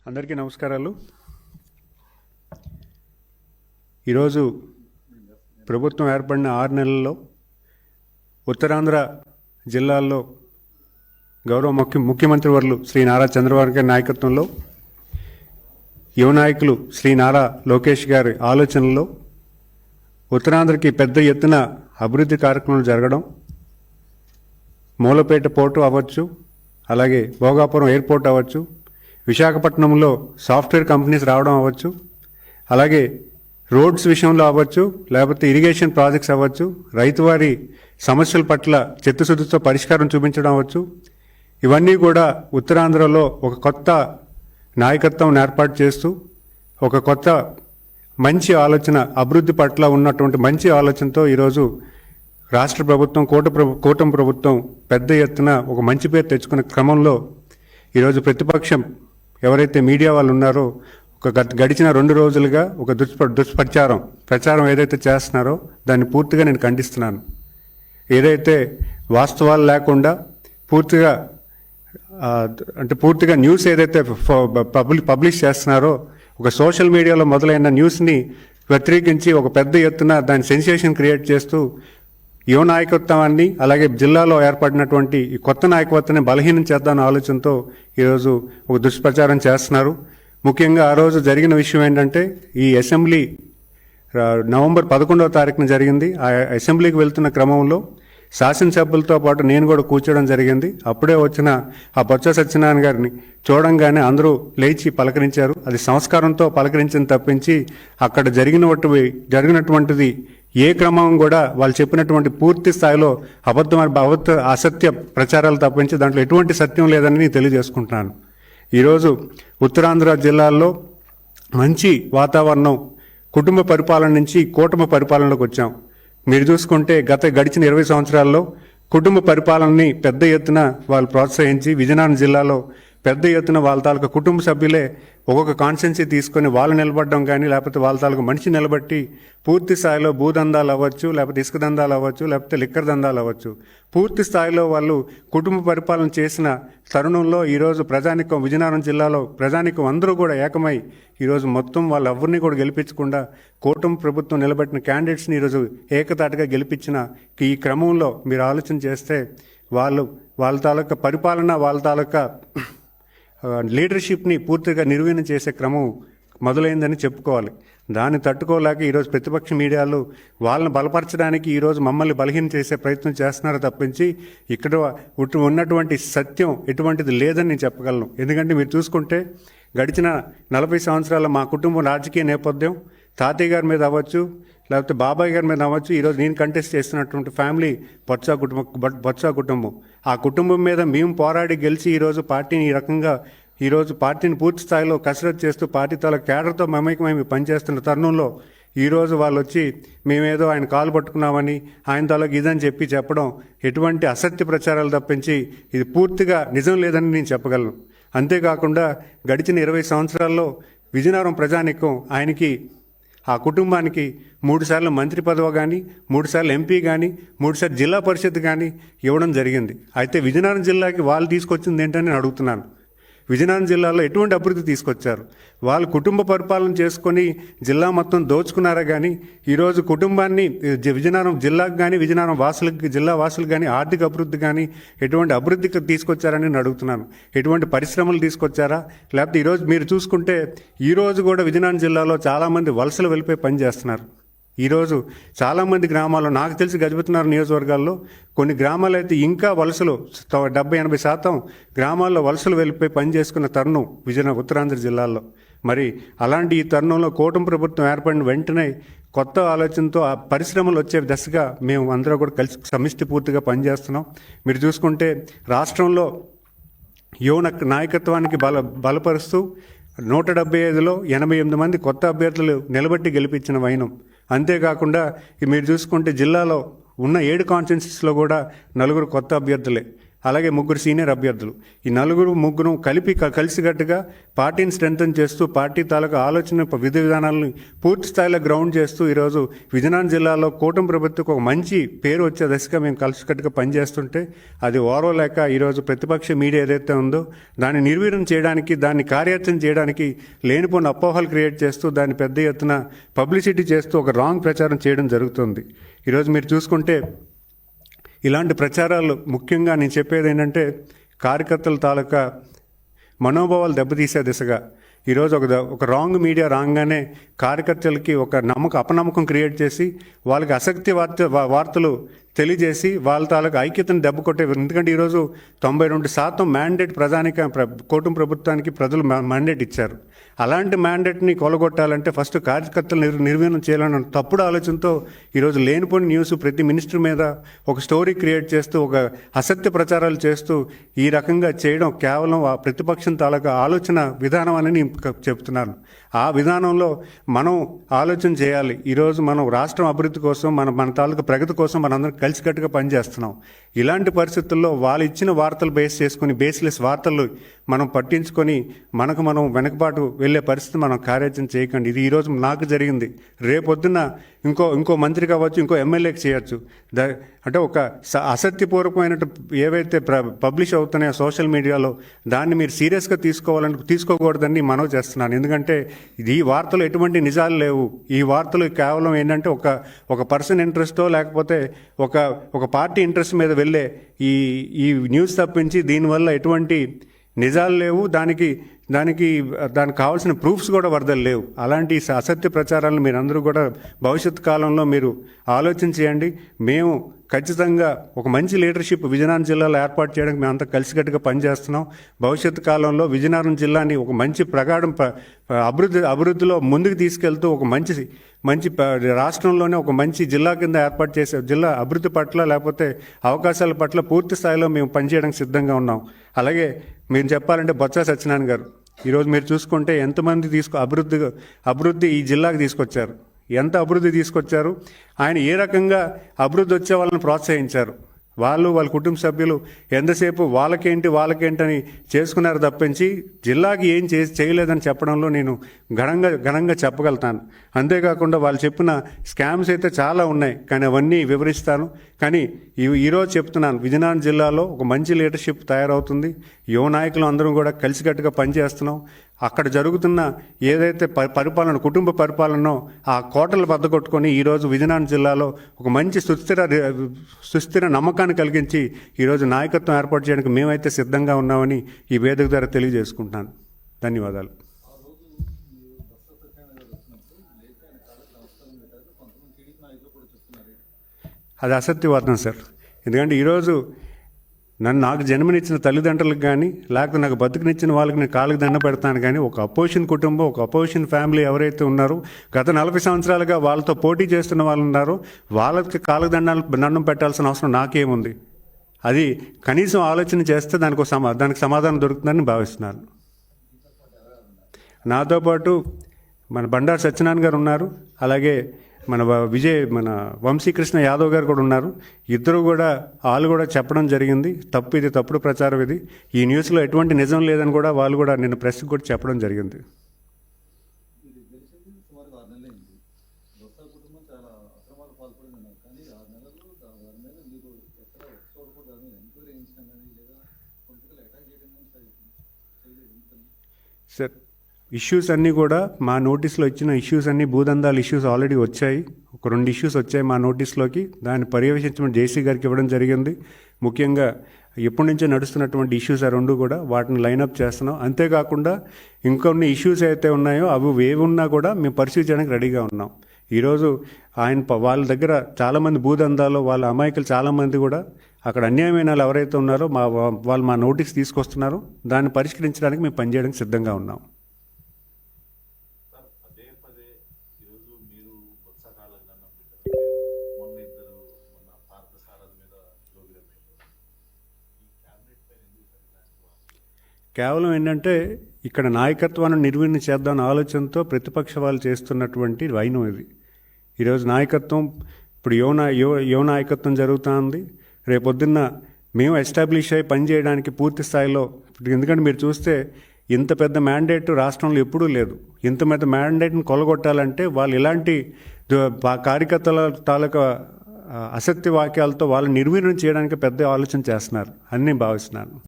అందరికీ నమస్కారాలు. ఈరోజు ప్రభుత్వం ఏర్పడిన 6 నెలల్లో ఉత్తరాంధ్ర జిల్లాల్లో గౌరవ ముఖ్యమంత్రి వర్యులు శ్రీ నారా చంద్రబాబు గారి నాయకత్వంలో యువ నాయకులు శ్రీ నారా లోకేష్ గారి ఆలోచనల్లో ఉత్తరాంధ్రకి పెద్ద ఎత్తున అభివృద్ధి కార్యక్రమాలు జరగడం, మూలపేట పోర్టు అవ్వచ్చు, అలాగే భోగాపురం ఎయిర్పోర్ట్ అవ్వచ్చు, విశాఖపట్నంలో సాఫ్ట్వేర్ కంపెనీస్ రావడం అవ్వచ్చు, అలాగే రోడ్స్ విషయంలో అవ్వచ్చు, లేకపోతే ఇరిగేషన్ ప్రాజెక్ట్స్ అవ్వచ్చు, రైతువారి సమస్యల పట్ల చిత్తశుద్ధితో పరిష్కారం చూపించడం అవ్వచ్చు. ఇవన్నీ కూడా ఉత్తరాంధ్రలో ఒక కొత్త నాయకత్వం ఏర్పాటు చేస్తూ ఒక కొత్త మంచి ఆలోచన, అభివృద్ధి పట్ల ఉన్నటువంటి మంచి ఆలోచనతో ఈరోజు రాష్ట్ర ప్రభుత్వం, కూటమి ప్రభుత్వం పెద్ద ఎత్తున ఒక మంచి పేరు తెచ్చుకునే క్రమంలో ఈరోజు ప్రతిపక్షం ఎవరైతే మీడియా వాళ్ళు ఉన్నారో గడిచిన 2 రోజులుగా ఒక ప్రచారం ఏదైతే చేస్తున్నారో దాన్ని పూర్తిగా నేను ఖండిస్తున్నాను. ఏదైతే వాస్తవాలు లేకుండా పూర్తిగా న్యూస్ ఏదైతే పబ్లిష్ చేస్తున్నారో, ఒక సోషల్ మీడియాలో మొదలైన న్యూస్ని వ్యతిరేకించి ఒక పెద్ద ఎత్తున దాని సెన్సేషన్ క్రియేట్ చేస్తూ యువ నాయకత్వాన్ని, అలాగే జిల్లాలో ఏర్పడినటువంటి ఈ కొత్త నాయకత్వాన్ని బలహీనం చేద్దామన్న ఆలోచనతో ఈరోజు ఒక దుష్ప్రచారం చేస్తున్నారు. ముఖ్యంగా ఆ రోజు జరిగిన విషయం ఏంటంటే, ఈ అసెంబ్లీ నవంబర్ 11వ తారీఖున జరిగింది. ఆ అసెంబ్లీకి వెళ్తున్న క్రమంలో శాసనసభ్యులతో పాటు నేను కూడా కూర్చోవడం జరిగింది. అప్పుడే వచ్చిన ఆ బొత్స సత్యనారాయణ గారిని చూడంగానే అందరూ లేచి పలకరించారు. అది సంస్కారంతో పలకరించింది తప్పించి అక్కడ జరిగినటువంటిది ఏ క్రమం కూడా వాళ్ళు చెప్పినటువంటి పూర్తి స్థాయిలో అసత్య ప్రచారాలు తప్పించి దాంట్లో ఎటువంటి సత్యం లేదని నేను తెలియజేసుకుంటున్నాను. ఈరోజు ఉత్తరాంధ్ర జిల్లాల్లో మంచి వాతావరణం, కుటుంబ పరిపాలన నుంచి కూటమి పరిపాలనలోకి వచ్చాం. మీరు చూసుకుంటే గడిచిన 20 సంవత్సరాల్లో కుటుంబ పరిపాలనని పెద్ద ఎత్తున వాళ్ళు ప్రోత్సహించి విజయనగరం జిల్లాలో పెద్ద ఎత్తున వాళ్ళ తాలూకా కుటుంబ సభ్యులే ఒక్కొక్క కాన్స్టెన్సీ తీసుకొని వాళ్ళు నిలబడడం కానీ, లేకపోతే వాళ్ళ తాలూకా మనిషి నిలబట్టి పూర్తి స్థాయిలో భూదందాలు అవ్వచ్చు, లేకపోతే ఇసుక దందాలు అవ్వచ్చు, లేకపోతే లిక్కర్ దందాలు అవ్వచ్చు, పూర్తి స్థాయిలో వాళ్ళు కుటుంబ పరిపాలన చేసిన తరుణంలో ఈరోజు విజయనగరం జిల్లాలో ప్రజానికం అందరూ కూడా ఏకమై ఈరోజు మొత్తం వాళ్ళెవరిని కూడా గెలిపించకుండా కూటమి ప్రభుత్వం నిలబెట్టిన క్యాండిడేట్స్ని ఈరోజు ఏకతాటిగా గెలిపించిన ఈ క్రమంలో మీరు ఆలోచన చేస్తే వాళ్ళ తాలూకా పరిపాలన, వాళ్ళ తాలూకా లీడర్షిప్ని పూర్తిగా నిర్వీర్యం చేసే క్రమం మొదలైందని చెప్పుకోవాలి. దాన్ని తట్టుకోలేక ఈరోజు ప్రతిపక్ష మీడియాలు వాళ్ళని బలపరచడానికి ఈరోజు మమ్మల్ని బలహీనం చేసే ప్రయత్నం చేస్తున్నారు తప్పించి ఇక్కడ ఉన్నటువంటి సత్యం ఎటువంటిది లేదని నేను చెప్పగలను. ఎందుకంటే మీరు చూసుకుంటే గడిచిన 40 సంవత్సరాల మా కుటుంబం రాజకీయ నేపథ్యం తాతయ్య గారి మీద అవ్వచ్చు, లేకపోతే బాబాయ్ గారి మీద అవ్వచ్చు, ఈరోజు నేను కంటెస్ట్ చేస్తున్నటువంటి ఫ్యామిలీ బొత్స కుటుంబం. ఆ కుటుంబం మీద మేము పోరాడి గెలిచి ఈరోజు పార్టీని ఈ రకంగా పార్టీని పూర్తి స్థాయిలో కసరత్తు చేస్తూ పార్టీ తాలూకా కేడర్తో మమేకమై పనిచేస్తున్న తరుణంలో ఈరోజు వాళ్ళు వచ్చి మేమేదో ఆయన కాలు పట్టుకున్నామని, ఆయన తాలూకు ఇదని చెప్పడం ఎటువంటి అసత్య ప్రచారాలు తప్పించి ఇది పూర్తిగా నిజం లేదని నేను చెప్పగలను. అంతేకాకుండా గడిచిన 20 సంవత్సరాల్లో విజయనగరం ప్రజానికం ఆయనకి, ఆ కుటుంబానికి 3 సార్లు మంత్రి పదవి కానీ, 3 సార్లు ఎంపీ కానీ, 3 సార్లు జిల్లా పరిషత్ కానీ ఇవ్వడం జరిగింది. అయితే విజయనగరం జిల్లాకి వాళ్ళు తీసుకొచ్చింది ఏంటని నేను అడుగుతున్నాను. విజయనగరం జిల్లాలో ఎటువంటి అభివృద్ధి తీసుకొచ్చారు? వాళ్ళు కుటుంబ పరిపాలన చేసుకొని జిల్లా మొత్తం దోచుకున్నారా కానీ ఈరోజు కుటుంబాన్ని విజయనగరం జిల్లాకు కానీ, విజయనగరం జిల్లా వాసులకు కానీ ఆర్థిక అభివృద్ధి కానీ ఎటువంటి అభివృద్ధికి తీసుకొచ్చారని నేను అడుగుతున్నాను. ఎటువంటి పరిశ్రమలు తీసుకొచ్చారా? లేకపోతే ఈరోజు మీరు చూసుకుంటే ఈరోజు కూడా విజయనగరం జిల్లాలో చాలామంది వలసలు వెళ్ళిపోయి పనిచేస్తున్నారు. ఈరోజు చాలామంది గ్రామాల్లో, నాకు తెలిసి గజపతినగరం నియోజకవర్గాల్లో కొన్ని గ్రామాలు అయితే ఇంకా వలసలు 70-80% గ్రామాల్లో వలసలు వెళ్ళిపోయి పనిచేసుకున్న తరుణం ఉత్తరాంధ్ర జిల్లాల్లో. మరి అలాంటి ఈ తరుణంలో కూటమి ప్రభుత్వం ఏర్పడిన వెంటనే కొత్త ఆలోచనతో ఆ పరిశ్రమలు వచ్చే దశగా మేము అందరూ కూడా కలిసి సమిష్టి పూర్తిగా పనిచేస్తున్నాం. మీరు చూసుకుంటే రాష్ట్రంలో యువ నాయకత్వానికి బలపరుస్తూ 175లో 88 మంది కొత్త అభ్యర్థులు నిలబెట్టి గెలిపించిన వైనం. అంతేకాకుండా మీరు చూసుకుంటే జిల్లాలో ఉన్న 7 కాన్స్టిట్యున్సీస్లో కూడా 4 కొత్త అభ్యర్థులే. అలాగే 3 సీనియర్ అభ్యర్థులు. ఈ ముగ్గురు కలిసికట్టుగా పార్టీని స్ట్రెంథన్ చేస్తూ పార్టీ తాలూకా ఆలోచన విధి విధానాలను పూర్తి స్థాయిలో గ్రౌండ్ చేస్తూ ఈరోజు విజయనగరం జిల్లాలో కూటమి ప్రభుత్వకు ఒక మంచి పేరు వచ్చే దశగా మేము కలిసికట్టుగా పనిచేస్తుంటే అది ఓర్వలేక ఈరోజు ప్రతిపక్ష మీడియా ఏదైతే ఉందో దాన్ని నిర్వీర్యం చేయడానికి, దాన్ని కార్యాచరణ చేయడానికి లేనిపోయిన అపోహలు క్రియేట్ చేస్తూ దాన్ని పెద్ద ఎత్తున పబ్లిసిటీ చేస్తూ ఒక రాంగ్ ప్రచారం చేయడం జరుగుతుంది. ఈరోజు మీరు చూసుకుంటే ఇలాంటి ప్రచారాలు ముఖ్యంగా నేను చెప్పేది ఏంటంటే కార్యకర్తల తాలూకా మనోభావాలు దెబ్బతీసే దిశగా ఈరోజు ఒక రాంగ్ మీడియా రాగానే కార్యకర్తలకి ఒక అపనమ్మకం క్రియేట్ చేసి వాళ్ళకి ఆసక్తి వార్తలు తెలియజేసి వాళ్ళ తాలూకు ఐక్యతను దెబ్బ కొట్టే. ఎందుకంటే ఈరోజు 92% మ్యాండేట్ కూటమి ప్రభుత్వానికి ప్రజలు మ్యాండేట్ ఇచ్చారు. అలాంటి మ్యాండేట్ని కొలగొట్టాలంటే ఫస్ట్ కార్యకర్తలు నిర్వీర్యం చేయాలన్న తప్పుడు ఆలోచనతో ఈరోజు లేనిపోయిన న్యూస్ ప్రతి మినిస్టర్ మీద ఒక స్టోరీ క్రియేట్ చేస్తూ ఒక అసత్య ప్రచారాలు చేస్తూ ఈ రకంగా చేయడం కేవలం ఆ ప్రతిపక్షం తాలూకా ఆలోచన విధానం అని నేను చెప్తున్నాను. ఆ విధానంలో మనం ఆలోచన చేయాలి. ఈరోజు మనం రాష్ట్రం అభివృద్ధి కోసం మన తాలూకా ప్రగతి కోసం మనందరం కలిసికట్టుగా పనిచేస్తున్నాం. ఇలాంటి పరిస్థితుల్లో వాళ్ళు ఇచ్చిన వార్తలు బేస్ చేసుకుని బేస్లెస్ వార్తలు మనం పట్టించుకొని మనం వెనకబాటు వెళ్ళే పరిస్థితి మనం కార్యాచరణ చేయకండి. ఇది ఈరోజు నాకు జరిగింది. రేపొద్దున ఇంకో మంత్రి కావచ్చు, ఇంకో ఎమ్మెల్యేకి చేయొచ్చు. అంటే ఒక అసత్యపూర్వకమైన ఏవైతే పబ్లిష్ అవుతున్నాయో సోషల్ మీడియాలో దాన్ని మీరు సీరియస్గా తీసుకోకూడదని మనవి చేస్తున్నాను. ఎందుకంటే ఈ వార్తలు ఎటువంటి నిజాలు లేవు. ఈ వార్తలు కేవలం ఏంటంటే ఒక పర్సన్ ఇంట్రెస్టో లేకపోతే ఒక పార్టీ ఇంట్రెస్ట్ మీద వెళ్ళే ఈ న్యూస్ తప్పించి దీనివల్ల ఎటువంటి నిజాలు లేవు. దానికి కావాల్సిన ప్రూఫ్స్ కూడా వరదలు లేవు. అలాంటి అసత్య ప్రచారాలను మీరందరూ కూడా భవిష్యత్ కాలంలో మీరు ఆలోచన చేయండి. మేము ఖచ్చితంగా ఒక మంచి లీడర్షిప్ విజయనగరం జిల్లాలో ఏర్పాటు చేయడానికి మేమంతా కలిసికట్టుగా పనిచేస్తున్నాం. భవిష్యత్ కాలంలో విజయనగరం జిల్లాని ఒక మంచి ప్రగాఢం అభివృద్ధిలో ముందుకు తీసుకెళ్తూ ఒక మంచి రాష్ట్రంలోనే ఒక మంచి జిల్లా కింద ఏర్పాటు చేసే జిల్లా అభివృద్ధి పట్ల లేకపోతే అవకాశాల పట్ల పూర్తి స్థాయిలో మేము పనిచేయడానికి సిద్ధంగా ఉన్నాం. అలాగే మీరు చెప్పాలంటే బొత్స సత్యనారాయణ గారు ఈరోజు మీరు చూసుకుంటే ఎంతమంది అభివృద్ధి ఈ జిల్లాకు తీసుకొచ్చారు, ఎంత అభివృద్ధి తీసుకొచ్చారు, ఆయన ఏ రకంగా అభివృద్ధి వచ్చే వాళ్ళని ప్రోత్సహించారు. వాళ్ళ కుటుంబ సభ్యులు ఎంతసేపు వాళ్ళకేంటని చేసుకున్నారు తప్పించి జిల్లాకి ఏం చేయలేదని చెప్పడంలో నేను ఘనంగా చెప్పగలుగుతాను. అంతేకాకుండా వాళ్ళు చెప్పిన స్కామ్స్ అయితే చాలా ఉన్నాయి, కానీ అవన్నీ వివరిస్తాను. కానీ ఈరోజు చెప్తున్నాను, విజయనగరం జిల్లాలో ఒక మంచి లీడర్షిప్ తయారవుతుంది. యువ నాయకులు అందరం కూడా కలిసికట్టుగా పనిచేస్తున్నాం. అక్కడ జరుగుతున్న ఏదైతే కుటుంబ పరిపాలనో ఆ కోటలు బద్దకొట్టుకొని ఈరోజు విజయనగరం జిల్లాలో ఒక మంచి సుస్థిర నమ్మకాన్ని కలిగించి ఈరోజు నాయకత్వం ఏర్పాటు చేయడానికి మేమైతే సిద్ధంగా ఉన్నామని ఈ వేదిక ద్వారా తెలియజేసుకుంటున్నాను. ధన్యవాదాలు. అది అసత్యవాదం సార్. ఎందుకంటే ఈరోజు నాకు జన్మనిచ్చిన తల్లిదండ్రులకు కానీ లేకపోతే నాకు బతుకునిచ్చిన వాళ్ళకి నేను కాళ్ళకి దండ పెడతాను. కానీ ఒక అపోజిషన్ కుటుంబం, ఒక అపోజిషన్ ఫ్యామిలీ ఎవరైతే ఉన్నారో గత 40 సంవత్సరాలుగా వాళ్ళతో పోటీ చేస్తున్న వాళ్ళు ఉన్నారో వాళ్ళకి కాళ్ళకి దండం పెట్టాల్సిన అవసరం నాకేముంది? అది కనీసం ఆలోచన చేస్తే దానికి సమాధానం దొరుకుతుందని భావిస్తున్నాను. నాతో పాటు మన బండారు సత్యనారాయణ గారు ఉన్నారు, అలాగే మన వంశీకృష్ణ యాదవ్ గారు కూడా ఉన్నారు. వాళ్ళు కూడా చెప్పడం జరిగింది, ఇది తప్పుడు ప్రచారం, ఈ న్యూస్లో ఎటువంటి నిజం లేదని కూడా వాళ్ళు కూడా నిన్న ప్రెస్కి కూడా చెప్పడం జరిగింది. సార్, ఇష్యూస్ అన్నీ కూడా మా నోటీస్లో ఇచ్చిన ఇష్యూస్ అన్నీ భూదందాల ఇష్యూస్ ఆల్రెడీ వచ్చాయి. ఒక 2 ఇష్యూస్ వచ్చాయి మా నోటీస్లోకి. దాన్ని పర్యవేక్షించమని జేసీ గారికి ఇవ్వడం జరిగింది. ముఖ్యంగా ఎప్పటి నుంచో నడుస్తున్నటువంటి ఇష్యూస్ ఆ 2 కూడా వాటిని లైనప్ చేస్తున్నాం. అంతేకాకుండా ఇంకొన్ని ఇష్యూస్ అయితే ఉన్నాయో అవి ఏవి ఉన్నా కూడా మేము పరిశీలి చేయడానికి రెడీగా ఉన్నాం. ఈరోజు వాళ్ళ దగ్గర చాలామంది భూదందాలు వాళ్ళ అమాయకులు చాలామంది కూడా అక్కడ అన్యాయమైన వాళ్ళు ఎవరైతే ఉన్నారో వాళ్ళు మా నోటీస్ తీసుకొస్తున్నారో దాన్ని పరిష్కరించడానికి మేము పనిచేయడానికి సిద్ధంగా ఉన్నాం. కేవలం ఏంటంటే ఇక్కడ నాయకత్వాన్ని నిర్వీర్యం చేద్దామన్న ఆలోచనతో ప్రతిపక్ష వాళ్ళు చేస్తున్నటువంటి వైనం ఇది. ఈరోజు నాయకత్వం ఇప్పుడు యువ నాయకత్వం జరుగుతూ ఉంది. రేపొద్దున్న మేము ఎస్టాబ్లిష్ అయ్యి పనిచేయడానికి పూర్తి స్థాయిలో, ఎందుకంటే మీరు చూస్తే ఇంత పెద్ద మ్యాండేట్ రాష్ట్రంలో ఎప్పుడూ లేదు. ఇంత పెద్ద మ్యాండేట్ని కొలగొట్టాలంటే వాళ్ళు ఇలాంటి కార్యకర్తల తాలూకా అసత్య వాక్యాలతో వాళ్ళు నిర్వీర్యం చేయడానికి పెద్ద ఆలోచన చేస్తున్నారు అని భావిస్తున్నాను.